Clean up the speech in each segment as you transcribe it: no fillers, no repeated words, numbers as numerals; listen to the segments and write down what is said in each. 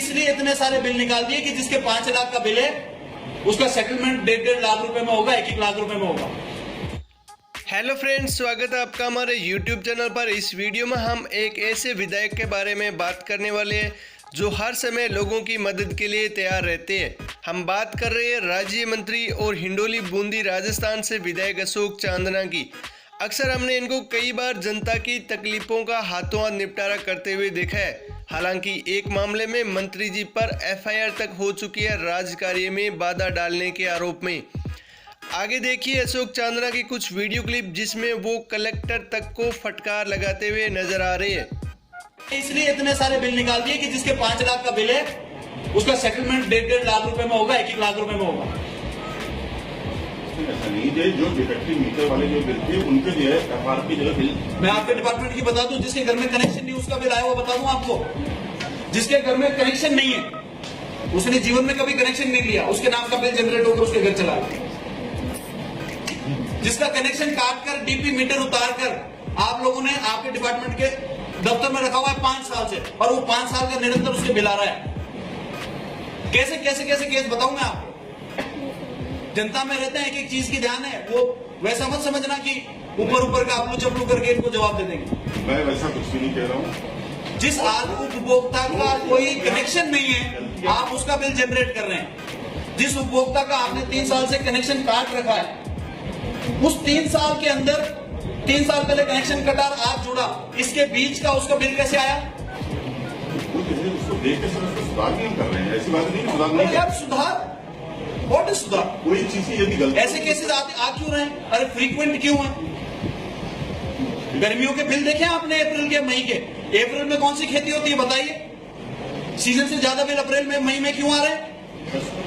इसलिए इतने सारे बिल निकाल दिए कि जिसके 5 लाख का बिल है उसका सेटलमेंट 1.5 लाख रुपए में होगा, 1-1 लाख रुपए में होगा। हेलो फ्रेंड्स, स्वागत है आपका हमारे यूट्यूब चैनल पर। इस वीडियो में हम एक ऐसे विधायक के बारे में बात करने वाले हैं जो हर समय लोगों की मदद के लिए तैयार रहते हैं। हम बात कर रहे हैं राज्य मंत्री और हिंडोली बूंदी राजस्थान से विधायक अशोक चांदना की। अक्सर हमने इनको कई बार जनता की तकलीफों का हाथों हाथ निपटारा करते हुए देखा है। हालांकि एक मामले में मंत्री जी पर एफआईआर तक हो चुकी है राज कार्य में बाधा डालने के आरोप में। आगे देखिए अशोक चांदना की कुछ वीडियो क्लिप जिसमें वो कलेक्टर तक को फटकार लगाते हुए नजर आ रहे हैं। इसलिए इतने सारे बिल निकाल दिए कि जिसके 5 लाख का बिल है उसका सेटलमेंट 1.5 लाख रुपए में होगा, 1-1 लाख रुपए में होगा। ऐसा नहीं है, जो डिफेक्टिव मीटर वाले जो बिल थे उनके जो है एफआर की जगह बिल। मैं आपके डिपार्टमेंट की बता दूं, जिसके घर में कनेक्शन नहीं उसका बिल आया हुआ बता दूं आपको। जिसके घर में कनेक्शन नहीं है, उसने जीवन में कभी कनेक्शन नहीं लिया, उसके नाम का बिल जनरेट होकर उसके घर चला गया। जिसका कनेक्शन काट कर डीपी मीटर उतार कर आप लोगों ने आपके डिपार्टमेंट के दफ्तर में रखा हुआ है 5 साल से, और वो 5 साल का निरंतर उसके बिल आ रहा है। कैसे कैसे कैसे केस बताऊं मैं आपको। जनता में रहते हैं, एक एक चीज की ध्यान है, वो वैसा मत समझना कि ऊपर ऊपर का आपलू चपलू करके इनको जवाब दे देंगे। मैं वैसा कुछ भी नहीं कह रहा हूँ। जिस उपभोक्ता का कोई कनेक्शन नहीं है आप उसका बिल जनरेट कर रहे हैं। जिस उपभोक्ता का आपने 3 साल से कनेक्शन काट रखा है, उस 3 साल के अंदर 3 साल पहले कनेक्शन कटा और आज जुड़ा, इसके बीच का उसका बिल कैसे आया? उसको देख के सर उसको सुधार नहीं कर रहे हैं, ऐसी बात नहीं, सुधार नहीं यार सुधार व्हाट इज सुधार? कोई चीज की यदि गलती ऐसे केसेस आ क्यों रहे हैं? अरे फ्रीक्वेंट क्यों है? गर्मियों के बिल देखे आपने अप्रैल के मई के? अप्रैल में कौन सी खेती होती है बताइए? सीजन से ज्यादा बिल अप्रैल में मई में क्यों आ रहे हैं?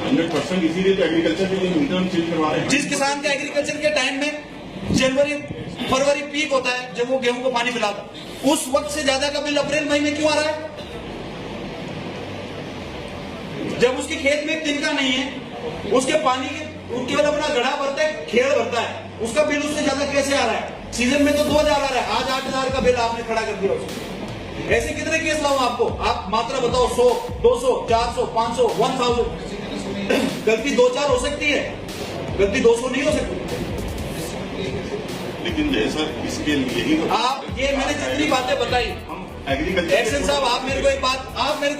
100% इसीलिए तो एग्रीकल्चर के लिए मीटर चेंज करवा रहे हैं। जिस किसान का एग्रीकल्चर के टाइम में जनवरी फरवरी पीक होता है जब वो गेहूं को पानी पिलाता, उस वक्त से ज्यादा का बिल अप्रैल मई में क्यों आ रहा है? जब उसके खेत में तिनका नहीं है, उसके पानी के केवल अपना गड्ढा भरता है, खेड़ भरता है, उसका बिल उससे ज्यादा कैसे आ रहा है? सीजन में तो 2000 आ रहा है, आज 8000 का बिल आपने खड़ा कर दिया उसको। ऐसे कितने केस लाऊं आपको? आप मात्रा बताओ, 100, 200, 400, 500, 1000। गलती 2-4 हो सकती है, गलती 200 नहीं हो सकती। लेकिन जैसा इसके लिए ही आप ये मैंने जितनी बातें बताई, एग्रीकल्चर एक्शन साहब आप मेरे को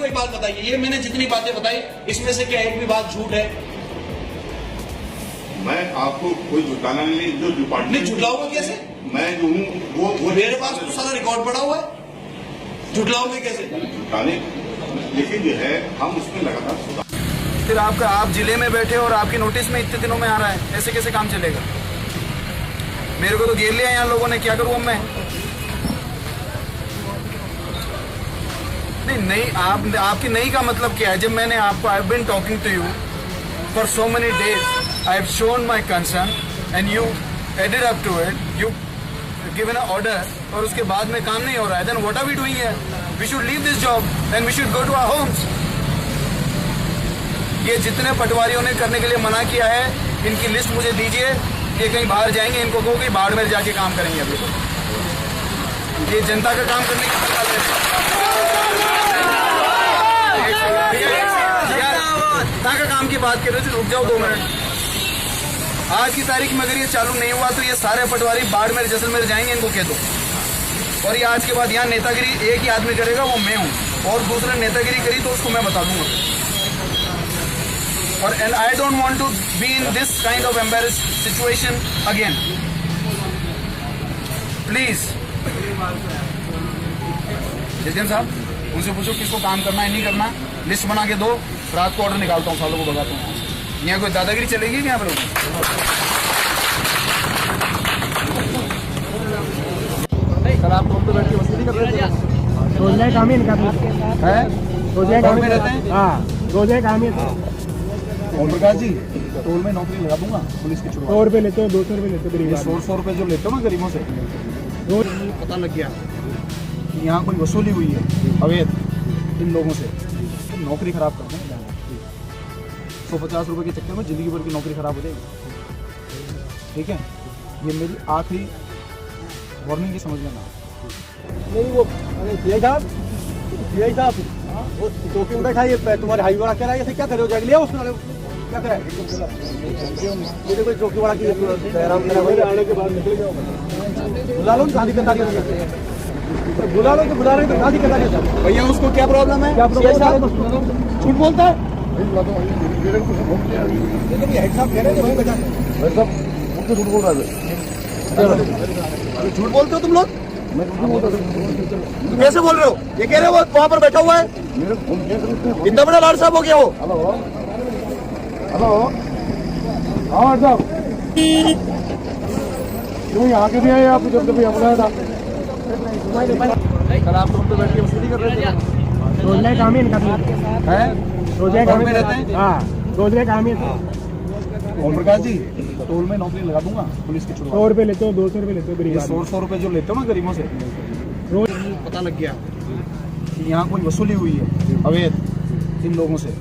एक बात बताइए, ये मैंने जितनी बातें बताई इसमें से क्या एक भी बात झूठ है? मैं आपको कोई झुटाना नहीं, जो डिपार्टमेंट नहीं झुटलाओगे कैसे? मैं जो हूँ वो मेरे पास तो सारा रिकॉर्ड पड़ा हुआ है, झुटलाओगे कैसे? झुटाने, लेकिन जो है हम उसमें लगातार सुधार। फिर आप जिले में बैठे और आपकी नोटिस में इतने दिनों में आ रहा है, ऐसे कैसे काम चलेगा? मेरे को तो घेर लिया यहाँ लोगों ने, क्या करूँ अब मैं? नहीं आपकी नहीं का मतलब क्या है? जब मैंने आपको I have been talking to you for so many days, I have shown my concern and you added up to it, you given a order, और उसके बाद में काम नहीं हो रहा है। Then what are we doing here? We should leave this job and we should go to our homes. ये जितने पटवारियों ने करने के लिए मना किया है, इनकी लिस्ट मुझे दीजिए। ये कहीं बाहर जाएंगे, इनको कहो कि बाढ़ में जाके काम करेंगे। अभी ये जनता का काम करने की बात है। का काम की बात कर रहे थे, रुक जाओ 2 मिनट। आज की तारीख में अगर ये चालू नहीं हुआ तो ये सारे पटवारी बाड़मेर जैसलमेर जाएंगे, इनको कह दो। और ये आज के बाद यहाँ नेतागिरी एक ही आदमी करेगा, वो मैं हूँ, और दूसरे नेतागिरी करी तो उसको मैं बता दूंगा। और and I don't want to be in this kind of embarrassed situation again. Please जजन साहब, उनसे पूछो किसको काम करना है, नहीं करना, लिस्ट बना के दो। रात को ऑर्डर निकालता हूँ, सालों को भगाता हूँ। यहाँ कोई दादागिरी चलेगी क्या यहाँ पर? सर आप टोल पे बैठ के मस्ती कर रहे हैं? रोजाना काम ही इनका है, रोजाना काम में रहते हैं। हाँ रोजाना काम ही। ओम प्रकाश जी, टोल में नौकरी लगा दूंगा पुलिस की। 100 रुपये लेते हो, 200 रुपये लेते हो गरीब। 100 रुपये जो लेते हो ना गरीबों से, रोज पता लग गया कि यहाँ कोई वसूली हुई है अवैध इन लोगों से, तो नौकरी खराब करना है। 150 रुपये के चक्कर में जिंदगी भर की नौकरी खराब हो जाएगी। ठीक है, ये मेरी आखिरी वार्निंग की समझ में ना। नहीं वो अरे साहब वो टोपी में बैठा ये तुम्हारे हाईवे वाला कह रहा है ऐसे क्या करे हो जाएगा लिया उसने क्या करे ये कोई चौकी वाला की आने के बाद निकल गया बुला लो शादी करता बुला लो तो बुला रहे तो शादी करता भैया उसको क्या प्रॉब्लम है झूठ बोलता है हेड साहब कह रहे थे वहीं बचा झूठ बोल रहा है झूठ बोलते हो तुम लोग कैसे बोल रहे हो ये कह रहे हो वहां पर बैठा हुआ है इतना बड़ा लाड साहब हो गया वो हेलो हाँ साहब क्यों यहाँ के भी आए आप जब कभी हमला था सर आप तो बैठ के मस्ती कर रहे थे रोज काम ही है रोज काम में रहते हैं हाँ रोज काम ही ओम प्रकाश जी टोल में नौकरी लगा दूंगा पुलिस की 100 रुपए लेते हो 200 रुपए लेते हो 100 रुपए जो लेते हो ना गरीबों से रोज पता लग गया कि यहाँ कोई वसूली हुई है अवैध इन लोगों से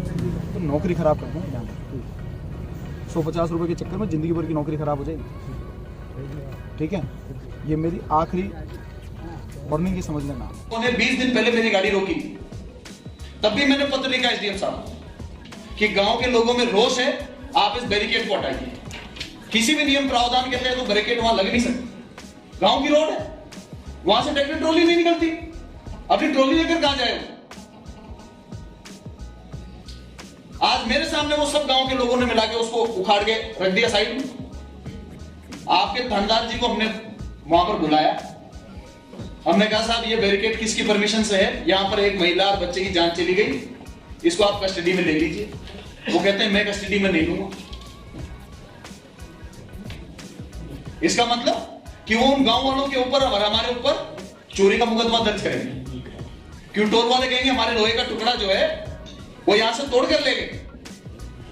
तो नौकरी खराब कर दूँ 150 रुपए के चक्कर में जिंदगी भर की नौकरी खराब हो जाएगी ठीक है ये मेरी आखिरी वार्निंग की समझ लेना उन्होंने 20 दिन पहले मेरी गाड़ी रोकी थी तब भी मैंने पत्र लिखा एसडीएम साहब कि गांव के लोगों में रोष है आप इस बैरिकेड को हटाइए किसी भी नियम प्रावधान के तहत तो बैरिकेड वहां लग नहीं सकती गांव की रोड है वहां से ट्रैक्टर ट्रॉली नहीं निकलती अपनी ट्रॉली लेकर कहां जाए आज मेरे सामने वो सब गांव के लोगों ने मिला के उसको उखाड़ के रख दिया साइड में आपके थानेदार जी को हमने वहां पर बुलाया हमने कहा साहब ये बैरिकेड किसकी परमिशन से है यहां पर एक महिला और बच्चे की जान चली गई इसको आप कस्टडी में ले लीजिए वो कहते हैं मैं कस्टडी में नहीं लूंगा इसका मतलब कि वो उन गांव वालों के ऊपर और हमारे ऊपर चोरी का मुकदमा दर्ज करेंगे क्यों टोल वाले कहेंगे हमारे लोहे का टुकड़ा जो है वो यहां से तोड़ कर ले गए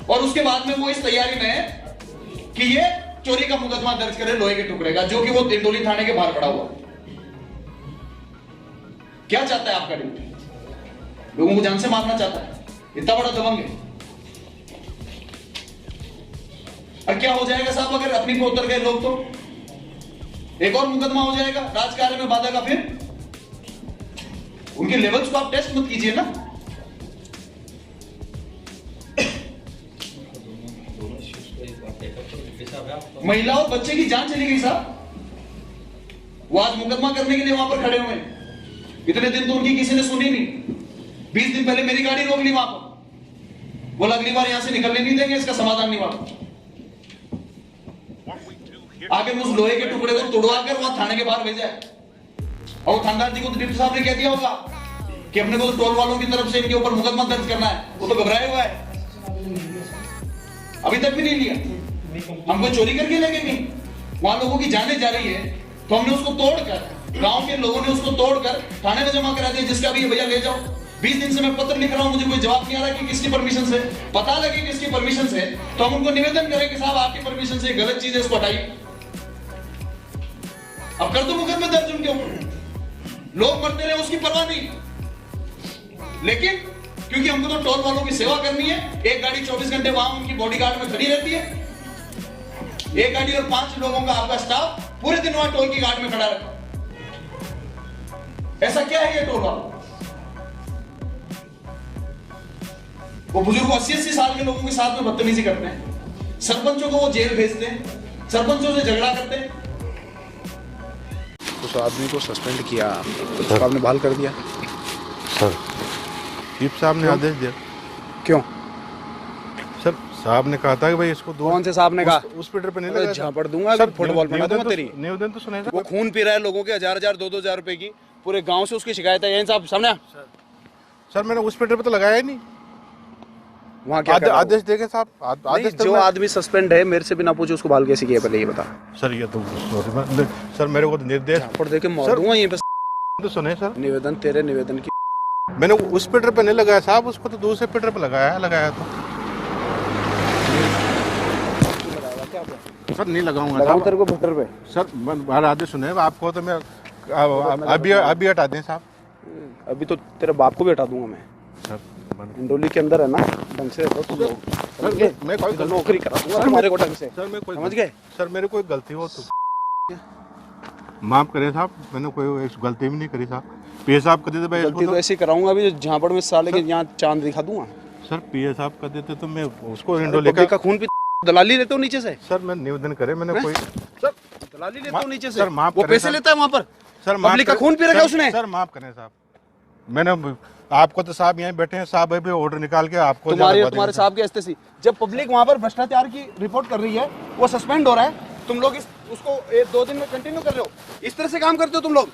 और उसके बाद में वो इस तैयारी में है कि ये चोरी का मुकदमा दर्ज करे लोहे के टुकड़े का जो कि वो डिंडोली थाने के बाहर पड़ा हुआ क्या चाहता है आपका ड्यूटी लोगों को जान से मारना चाहता है इतना बड़ा दबंग है और क्या हो जाएगा साहब अगर अपनी को उतर गए लोग तो एक और मुकदमा हो जाएगा राजकार्य में बाधा का फिर उनके लेवल्स को आप टेस्ट मत कीजिए ना महिला और बच्चे की जान चली गई साहब वो आज मुकदमा करने के लिए वहां पर खड़े हुए हैं इतने दिन तो उनकी किसी ने सुनी नहीं 20 दिन पहले मेरी गाड़ी रोक ली वहां पर बोला अगली बार यहां से निकलने नहीं देंगे इसका समाधान नहीं हुआ आगे उस लोहे के टुकड़े को तोड़वा कर वहां थाने के बाहर भेजा है और थानेदार जी को तो डिप्टी साहब ने कह दिया होगा कि अपने को तो टोल वालों की तरफ से इनके ऊपर मुकदमा दर्ज करना है वो तो घबराया हुआ है अभी तक भी नहीं लिया हमको चोरी करके ले गए नहीं वहां लोगों की जाने जा रही है तो हमने उसको तोड़कर गांव के लोगों ने उसको तोड़कर थाने में जमा करा दिया जिसका भी भैया ले जाओ 20 दिन से मैं पत्र लिख रहा हूं मुझे कोई जवाब नहीं आ रहा कि किसकी परमिशन से पता लगे किसकी परमिशन से तो हम उनको निवेदन करें कि साहब आपकी परमिशन से गलत चीज है इसको हटाइए अब कर दो मुकदमा दर्ज उनके ऊपर लोग मरते रहे उसकी परवाह नहीं लेकिन क्योंकि हमको तो टोल वालों की सेवा करनी है एक गाड़ी 24 घंटे वहां उनकी बॉडीगार्ड में खड़ी रहती है एक गाड़ी और 5 लोगों का आपका स्टाफ पूरे दिन वहां टोल की गार्ड में खड़ा रहता ऐसा क्या है ये टोल वाला वो बुजुर्ग 80-80 साल के लोगों के साथ में बदतमीजी करते हैं सरपंचों को वो जेल भेजते हैं सरपंचों से झगड़ा करते हैं उस आदमी को सस्पेंड किया तो आपने बहाल कर दिया सर चीफ साहब ने आदेश दिया क्यों सर साहब ने कहा था कि भाई इसको कौन से साहब ने कहा उस पीटर पे नहीं लगा झापड़ दूंगा सर फुटबॉल बना दूंगा तेरी निवेदन तो सुने वो खून पी रहा है लोगों के 1000 2-2000 रुपए की पूरे गांव से उसकी शिकायत है यहीं साहब सामने सर मैंने उस पीटर पे तो लगाया ही नहीं वहाँ क्या आदेश देंगे साहब आदेश जो आदमी सस्पेंड है मेरे से भी ना पूछे उसको बहाल कैसे किया पहले ये बता सर ये तो सर मेरे को तो निर्देश झापड़ देके मार दूंगा यहीं पे तो सुने सर निवेदन तेरे निवेदन की मैंने उस पीटर पे नहीं लगाया साहब उसको तो दूसरे पीटर पे लगाया तो सर नहीं लगाऊंगा तेरे को भट्टर पे सर हमारा आदेश सुने आपको तो मैं अभी हटा दें साहब अभी तो तेरे बाप को भी हटा दूंगा मैं सर इंडोली के अंदर है ना ढंग से रहो तुम लोग सर मैं कोई नौकरी करा दूंगा तुम्हारे को ढंग से सर मैं कोई समझ गए सर मेरे कोई गलती हो तो माफ करें साहब मैंने कोई गलती भी नहीं करी साहब पीए साहब कर देते भाई इसको गलती तो ऐसे ही कराऊंगा अभी, झापड़ में साले के यहाँ चांद दिखा दूंगा। सर पीए साहब कर देते तो मैं उसको इंडो पब्लिक लेकर का खून पी दलाली लेते हो नीचे से। सर मैं निवेदन करे मैंने कोई सर दलाली लेते हो नीचे से। सर, माफ वो करें, पैसे सर। लेता है वहाँ पर। सर पब्लिक का खून पी रखा है उसने। सर माफ करें साहब, मैंने आपको तो साहब यहीं बैठे हैं साहब, अभी ऑर्डर निकाल के आपको तुम्हारे साहब के हस्ते से जब पब्लिक वहाँ पर भ्रष्टाचार की रिपोर्ट कर रही है, वो सस्पेंड हो रहा है, तुम लोग उसको 2 दिन में कंटिन्यू कर रहे हो। इस तरह से काम करते हो तुम लोग।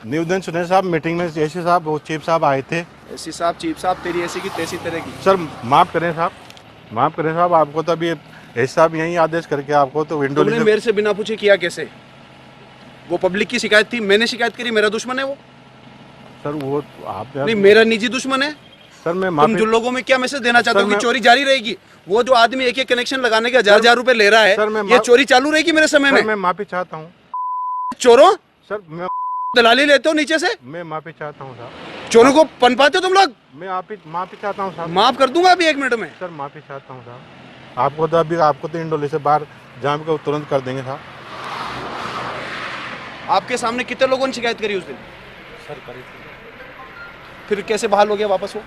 निवेदन सुने साहब, मीटिंग में जैसे साहब वो चीफ साहब आए थे। ऐसी साहब चीफ साहब तेरी ऐसी की तैसी तरह की। सर माफ करें साहब, माफ करें साहब, आपको तो अभी एस साहब यहीं आदेश करके आपको तो विंडो तुमने मेरे से बिना पूछे किया कैसे? वो पब्लिक की शिकायत थी, मैंने शिकायत करी, मेरा दुश्मन है वो? सर वो आप नहीं, मेरा निजी दुश्मन है। सर मैं तुम माफी जो लोगों में क्या मैसेज देना चाहते सर, हो कि मैं- चोरी जारी रहेगी? वो जो आदमी एक कनेक्शन लगाने के 1000 रुपए ले रहा सर, मैं है, ये चोरी चालू रहेगी मेरे समय सर में? मैं माफी चाहता हूँ चोरों सर, मैं दलाली लेते हो नीचे से, माफी चाहता हूँ साहब, चोरों को पनपाते हो तुम लोग। मैं माफी चाहता हूँ साहब, माफ कर दूंगा अभी 1 मिनट में। सर माफी चाहता हूँ साहब, आपको तो अभी आपको तो इंडोले से बाहर जाम के तुरंत कर देंगे साहब। आपके सामने कितने लोगों ने शिकायत करी उस दिन? फिर कैसे बहाल हो गया वापस वो?